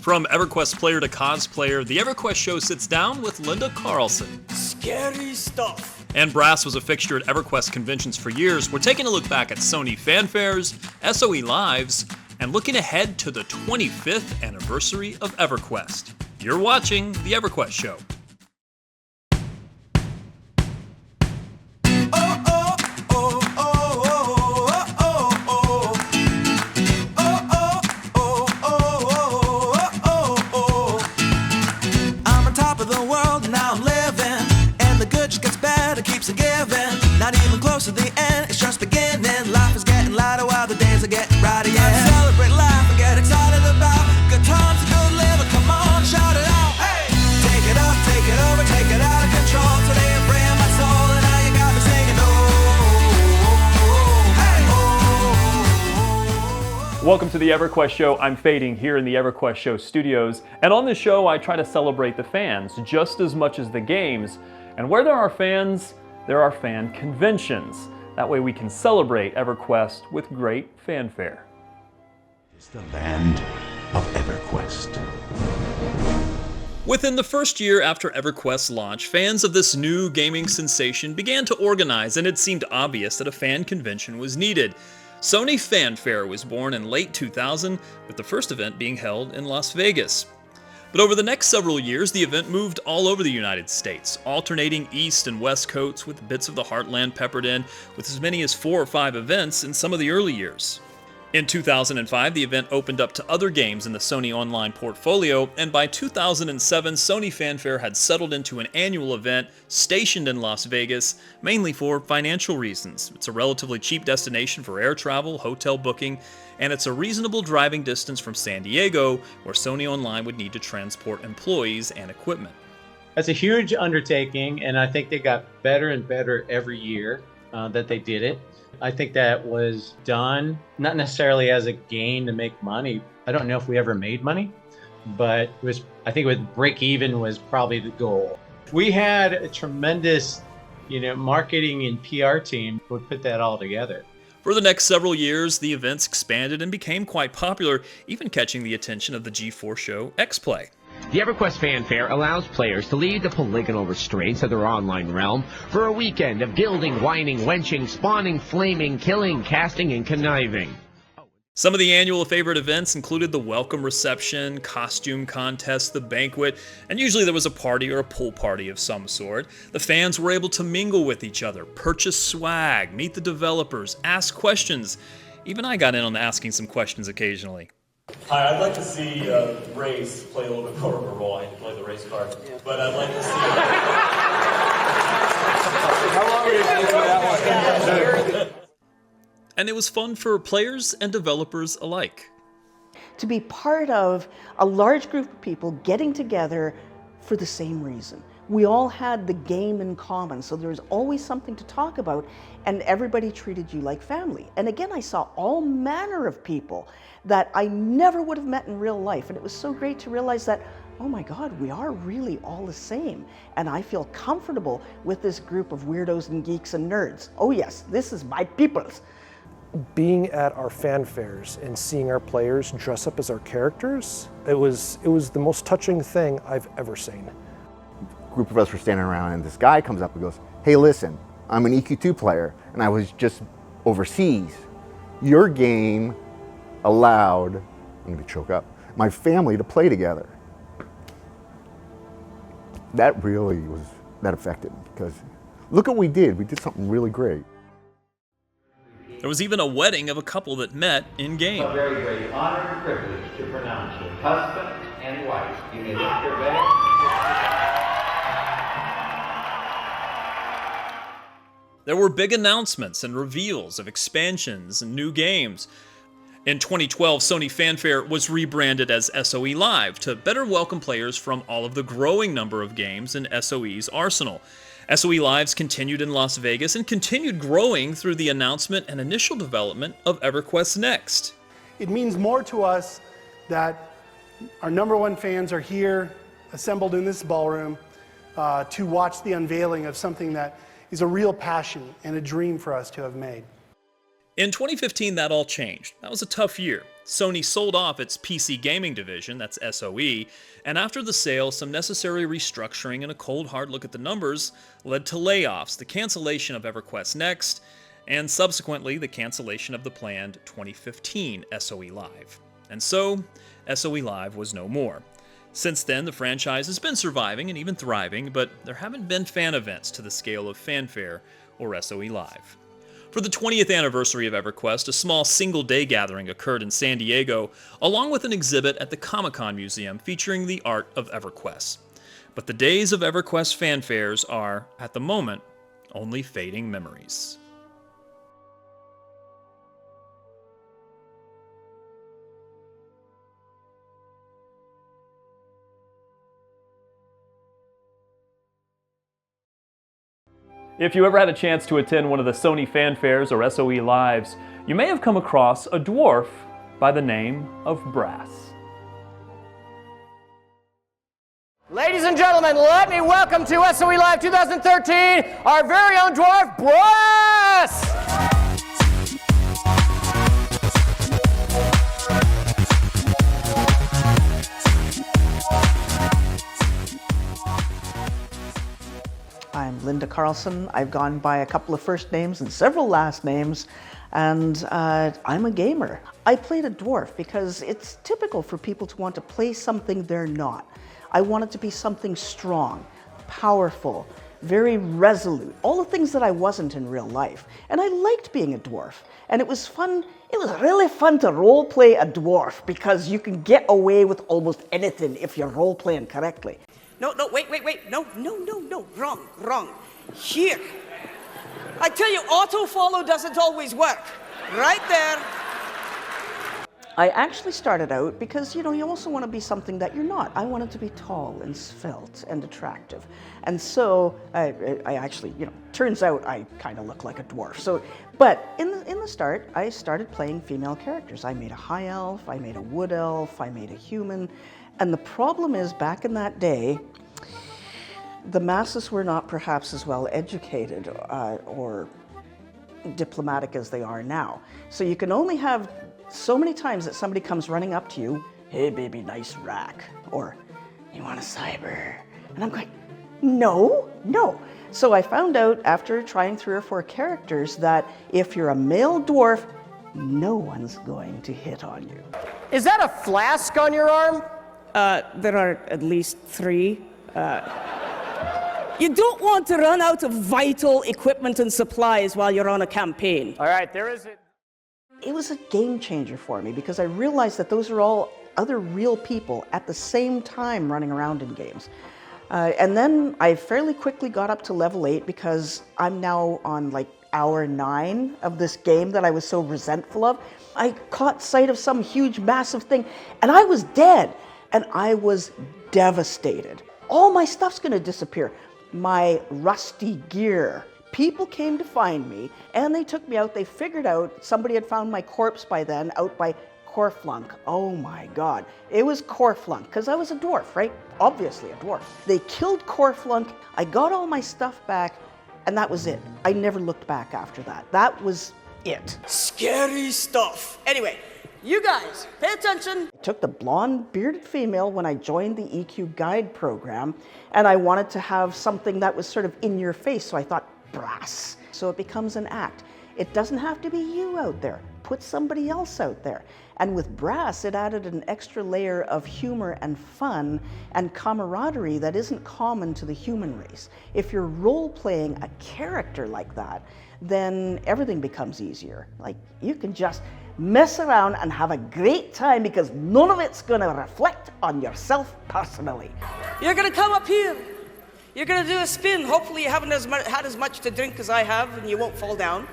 From EverQuest player to cosplayer, the EverQuest Show sits down with Linda Carlson. Scary stuff. And Brasse was a fixture at EverQuest conventions for years. We're taking a look back at Sony fanfares, SOE Lives, and looking ahead to the 25th anniversary of EverQuest. You're watching the EverQuest Show. Not even close to the end, it's just beginning. Life is getting lighter while the days are getting brighter, yeah. Celebrate life and get excited about good times and good living. Come on, shout it out, hey! Take it up, take it over, take it out of control. Today I'm freeing my soul and now you got me singing, oh, hey, oh. Welcome to the EverQuest Show. I'm Fading here in the EverQuest Show studios. And on this show, I try to celebrate the fans just as much as the games. And where there are fans, there are fan conventions. That way we can celebrate EverQuest with great fanfare. It's the land of EverQuest. Within the first year after EverQuest's launch, fans of this new gaming sensation began to organize, and it seemed obvious that a fan convention was needed. Sony Fanfare was born in late 2000, with the first event being held in Las Vegas. But over the next several years, the event moved all over the United States, alternating East and West coasts with bits of the heartland peppered in, with as many as 4 or 5 events in some of the early years. In 2005, the event opened up to other games in the Sony Online portfolio, and by 2007, Sony Fanfare had settled into an annual event stationed in Las Vegas, mainly for financial reasons. It's a relatively cheap destination for air travel, hotel booking, and it's a reasonable driving distance from San Diego, where Sony Online would need to transport employees and equipment. That's a huge undertaking, and I think they got better and better every year that they did it. I think that was done not necessarily as a gain to make money. I don't know if we ever made money, but I think with break even was probably the goal. We had a tremendous, marketing and PR team would put that all together. For the next several years, the events expanded and became quite popular, even catching the attention of the G4 show X-Play. The EverQuest Fanfare allows players to leave the polygonal restraints of their online realm for a weekend of gilding, whining, wenching, spawning, flaming, killing, casting, and conniving. Some of the annual favorite events included the welcome reception, costume contest, the banquet, and usually there was a party or a pool party of some sort. The fans were able to mingle with each other, purchase swag, meet the developers, ask questions. Even I got in on asking some questions occasionally. Hi, I'd like to see Race play a little bit more of a role. I can play the race card, but I'd like to see... How long are you going to do that one? And it was fun for players and developers alike. To be part of a large group of people getting together for the same reason. We all had the game in common, so there was always something to talk about, and everybody treated you like family. And again, I saw all manner of people that I never would have met in real life, and it was so great to realize that, oh my God, we are really all the same, and I feel comfortable with this group of weirdos and geeks and nerds. Oh yes, this is my peoples. Being at our fanfares and seeing our players dress up as our characters, it was the most touching thing I've ever seen. A group of us were standing around and this guy comes up and goes, "Hey listen, I'm an EQ2 player and I was just overseas. Your game allowed," I'm gonna choke up, "my family to play together." That affected me because look what we did something really great. There was even a wedding of a couple that met in game. A very great honor and privilege to pronounce you husband and wife. You may lift your veil. There were big announcements and reveals of expansions and new games. In 2012, Sony Fanfare was rebranded as SOE Live to better welcome players from all of the growing number of games in SOE's arsenal. SOE Lives continued in Las Vegas and continued growing through the announcement and initial development of EverQuest Next. It means more to us that our #1 fans are here, assembled in this ballroom, to watch the unveiling of something that is a real passion and a dream for us to have made. In 2015, that all changed. That was a tough year. Sony sold off its PC gaming division, that's SOE, and after the sale, some necessary restructuring and a cold hard look at the numbers led to layoffs, the cancellation of EverQuest Next, and subsequently the cancellation of the planned 2015 SOE Live. And so, SOE Live was no more. Since then, the franchise has been surviving and even thriving, but there haven't been fan events to the scale of Fanfare or SOE Live. For the 20th anniversary of EverQuest, a small single-day gathering occurred in San Diego, along with an exhibit at the Comic-Con Museum featuring the art of EverQuest. But the days of EverQuest fanfares are, at the moment, only fading memories. If you ever had a chance to attend one of the Sony fanfares or SOE Lives, you may have come across a dwarf by the name of Brasse. Ladies and gentlemen, let me welcome to SOE Live 2013 our very own dwarf, Brasse! I'm Linda Carlson. I've gone by a couple of first names and several last names, and I'm a gamer. I played a dwarf because it's typical for people to want to play something they're not. I wanted to be something strong, powerful, very resolute, all the things that I wasn't in real life. And I liked being a dwarf. And it was fun, it was really fun to role play a dwarf because you can get away with almost anything if you're role playing correctly. No, wait. No, wrong. Here. I tell you, auto-follow doesn't always work. Right there. I actually started out because, you also want to be something that you're not. I wanted to be tall and svelte and attractive. And so I actually, turns out I kind of look like a dwarf. So, but in the start, I started playing female characters. I made a high elf, I made a wood elf, I made a human. And the problem is, back in that day, the masses were not perhaps as well educated or diplomatic as they are now. So you can only have so many times that somebody comes running up to you, "Hey baby, nice rack," or "You want a cyber?" And I'm going, no. So I found out after trying 3 or 4 characters that if you're a male dwarf, no one's going to hit on you. Is that a flask on your arm? There are at least 3. You don't want to run out of vital equipment and supplies while you're on a campaign. All right, there is it. It was a game changer for me because I realized that those are all other real people at the same time running around in games. And then I fairly quickly got up to level 8 because I'm now on like hour 9 of this game that I was so resentful of. I caught sight of some huge massive thing and I was dead and I was devastated. All my stuff's gonna disappear. My rusty gear. People came to find me and they took me out. They figured out somebody had found my corpse by then out by Corflunk. Oh my God. It was Corflunk because I was a dwarf, right? Obviously a dwarf. They killed Corflunk. I got all my stuff back and that was it. I never looked back after that. That was it. Scary stuff. Anyway, you guys, pay attention. I took the blonde bearded female when I joined the EQ guide program and I wanted to have something that was sort of in your face. So I thought, Brasse. So it becomes an act. It doesn't have to be you out there. Put somebody else out there. And with Brasse, it added an extra layer of humor and fun and camaraderie that isn't common to the human race. If you're role-playing a character like that, then everything becomes easier. Like, you can just mess around and have a great time because none of it's going to reflect on yourself personally. You're going to come up here. You're going to do a spin. Hopefully you haven't had as much to drink as I have and you won't fall down.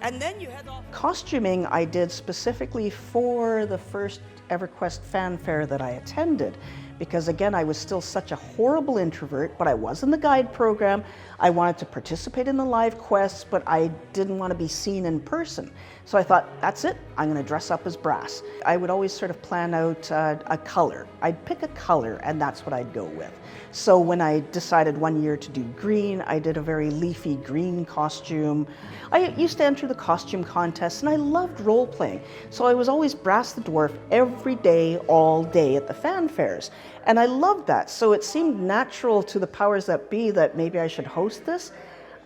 And then you head off. Costuming I did specifically for the first EverQuest fanfare that I attended because again, I was still such a horrible introvert, but I was in the guide program. I wanted to participate in the live quests, but I didn't want to be seen in person. So I thought, that's it, I'm going to dress up as Brasse. I would always sort of plan out a color. I'd pick a color and that's what I'd go with. So when I decided one year to do green, I did a very leafy green costume. I used to enter the costume contests and I loved role-playing. So I was always Brasse the Dwarf every day, all day at the fanfares. And I loved that. So it seemed natural to the powers that be that maybe I should host this.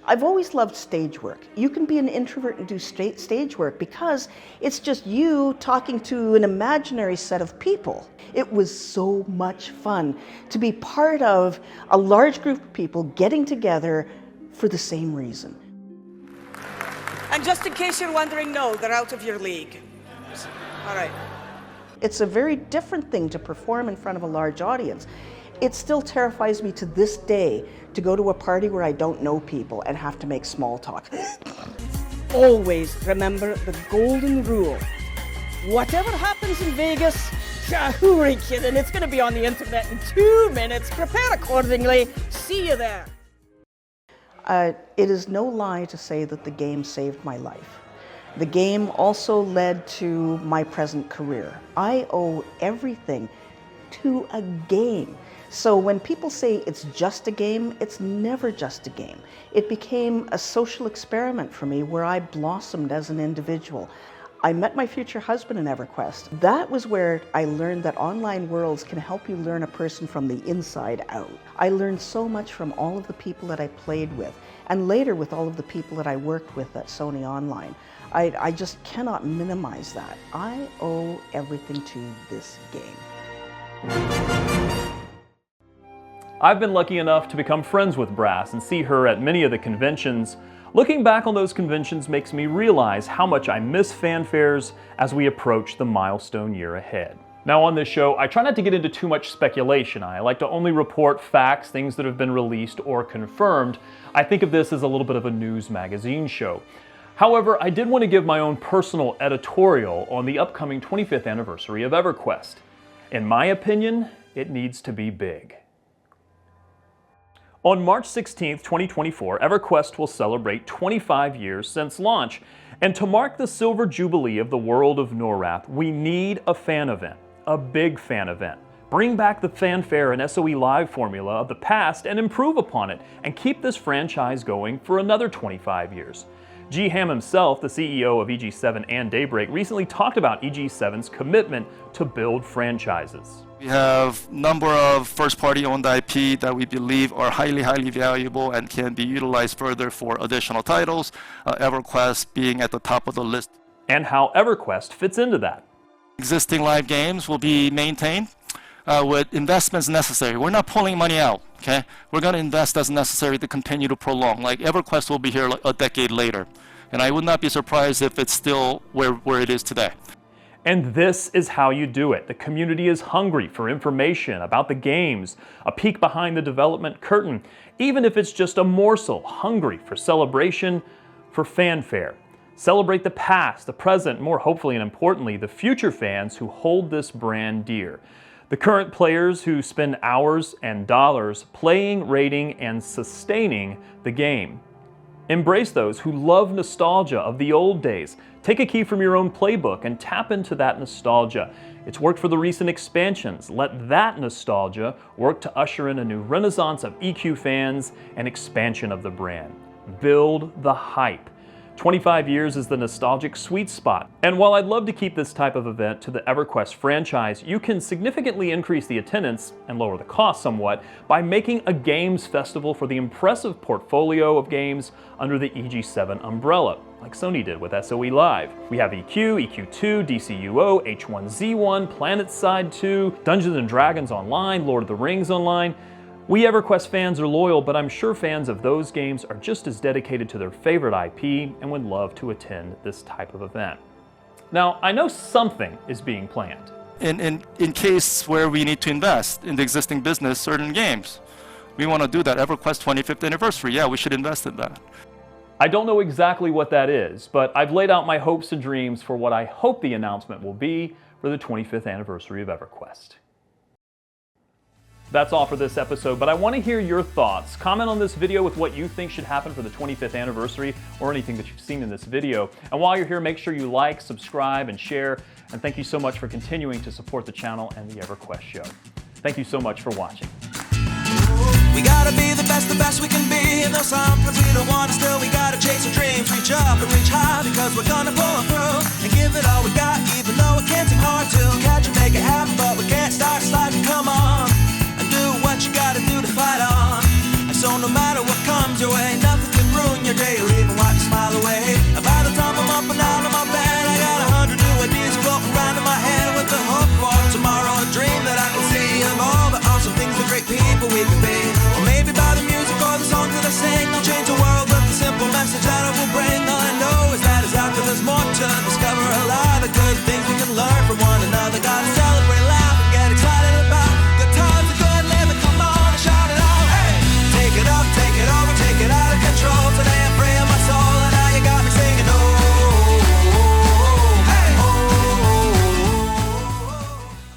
I've always loved stage work. You can be an introvert and do stage work because it's just you talking to an imaginary set of people. It was so much fun to be part of a large group of people getting together for the same reason. And just in case you're wondering, no, they're out of your league. All right. It's a very different thing to perform in front of a large audience. It still terrifies me to this day to go to a party where I don't know people and have to make small talk. Always remember the golden rule. Whatever happens in Vegas, who are you kidding? It's going to be on the internet in 2 minutes. Prepare accordingly. See you there. It is no lie to say that the game saved my life. The game also led to my present career. I owe everything to a game. So when people say it's just a game, it's never just a game. It became a social experiment for me where I blossomed as an individual. I met my future husband in EverQuest. That was where I learned that online worlds can help you learn a person from the inside out. I learned so much from all of the people that I played with, and later with all of the people that I worked with at Sony Online. I just cannot minimize that. I owe everything to this game. I've been lucky enough to become friends with Brasse and see her at many of the conventions. Looking back on those conventions makes me realize how much I miss fanfares as we approach the milestone year ahead. Now on this show, I try not to get into too much speculation. I like to only report facts, things that have been released or confirmed. I think of this as a little bit of a news magazine show. However, I did want to give my own personal editorial on the upcoming 25th anniversary of EverQuest. In my opinion, it needs to be big. On March 16, 2024, EverQuest will celebrate 25 years since launch. And to mark the silver jubilee of the world of Norrath, we need a fan event, a big fan event. Bring back the fanfare and SOE Live formula of the past and improve upon it, and keep this franchise going for another 25 years. G. Ham himself, the CEO of EG7 and Daybreak, recently talked about EG7's commitment to build franchises. We have a number of first-party owned IP that we believe are highly valuable and can be utilized further for additional titles, EverQuest being at the top of the list. And how EverQuest fits into that. Existing live games will be maintained with investments necessary. We're not pulling money out, okay? We're going to invest as necessary to continue to prolong. Like EverQuest will be here like a decade later. And I would not be surprised if it's still where it is today. And this is how you do it. The community is hungry for information about the games, a peek behind the development curtain, even if it's just a morsel, hungry for celebration, for fanfare. Celebrate the past, the present, more hopefully and importantly, the future fans who hold this brand dear. The current players who spend hours and dollars playing, rating, and sustaining the game. Embrace those who love nostalgia of the old days. Take a key from your own playbook and tap into that nostalgia. It's worked for the recent expansions. Let that nostalgia work to usher in a new renaissance of EQ fans and expansion of the brand. Build the hype. 25 years is the nostalgic sweet spot. And while I'd love to keep this type of event to the EverQuest franchise, you can significantly increase the attendance and lower the cost somewhat by making a games festival for the impressive portfolio of games under the EG7 umbrella, like Sony did with SOE Live. We have EQ, EQ2, DCUO, H1Z1, PlanetSide 2, Dungeons & Dragons Online, Lord of the Rings Online. We EverQuest fans are loyal, but I'm sure fans of those games are just as dedicated to their favorite IP and would love to attend this type of event. Now, I know something is being planned. In case where we need to invest in the existing business, certain games, we want to do that. EverQuest 25th anniversary, yeah, we should invest in that. I don't know exactly what that is, but I've laid out my hopes and dreams for what I hope the announcement will be for the 25th anniversary of EverQuest. That's all for this episode, but I want to hear your thoughts. Comment on this video with what you think should happen for the 25th anniversary or anything that you've seen in this video. And while you're here, make sure you like, subscribe, and share. And thank you so much for continuing to support the channel and the EverQuest Show. Thank you so much for watching. We gotta be the best we can be. And though sometimes we don't want to, still we gotta chase our dreams. Reach up and reach high, because we're gonna pull through and give it all we got, even though it can seem hard to catch and make it happen. But we can't start sliding, come on, and do what you gotta do to fight on. And so no matter what comes your way, nothing can ruin your day or even wipe a smile away. And by the time I'm up and out of my bed, I got 100 new ideas floating around in my head, with the hope for tomorrow, a dream that I can see of all the awesome things, the great people we can be. Or maybe by the music or the songs that I sing, I'll change the world with a simple message